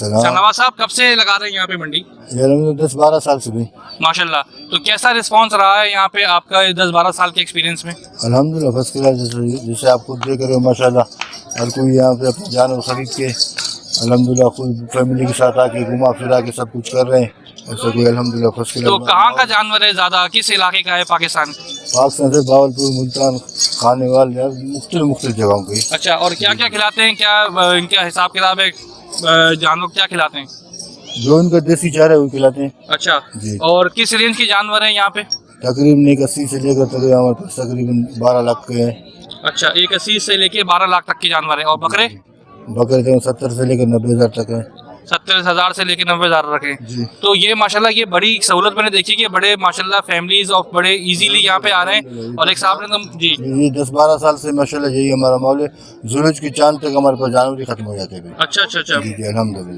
नवाज साहब कब से लगा रहे हैं यहाँ पे मंडी? 10-12 साल से भी। माशाल्लाह। तो कैसा रिस्पांस रहा है यहाँ पे आपका 10-12 साल के एक्सपीरियंस में? अल्हम्दुलिल्लाह फर्स्ट क्लास, जैसे आप खुद देख रहे हो माशाल्लाह। हर कोई यहाँ पे अपने जानवर खरीद के अल्हम्दुलिल्लाह खुद फैमिली के साथ आके घुमा फिरा के सब कुछ कर रहे हैं। ऐसा कोई अल्हम्दुलिल्लाह फर्स्ट क्लास। तो कहाँ का जानवर है ज़्यादा, किस इलाके का है पाकिस्तान? पाकिस्तान से बावलपुर, मुल्तान, खानेवाल, मुख्तलिफ जगहों के। अच्छा, और क्या क्या खिलाते हैं, क्या इनका हिसाब किताब है, जानवर क्या खिलाते हैं? जो इनका देसी चारा है वो खिलाते हैं। अच्छा जी। और किस रेंज के जानवर हैं यहाँ पे? तकरीबन 80 से लेकर तकरीबन हमारे पास तकरीबन 12 लाख के हैं। अच्छा, 80 से लेके 12 लाख तक के जानवर हैं। और बकरे? बकरे तो 70 से लेकर 90,000 तक है। 70,000 से लेकर 90,000 रखे। तो ये माशाल्लाह ये बड़ी सहूलत मैंने देखी कि बड़े माशाल्लाह फैमिलीज और बड़े इजीली यहाँ पे आ रहे हैं। और एक साहब ने तो जी ये 10-12 साल से माशाल्लाह यही हमारा माहौल है। सूरज की चांद तक हमारे पास जानवर ही खत्म हो जाते हैं। अच्छा अच्छा अच्छा। जी अल्हम्दुलिल्लाह।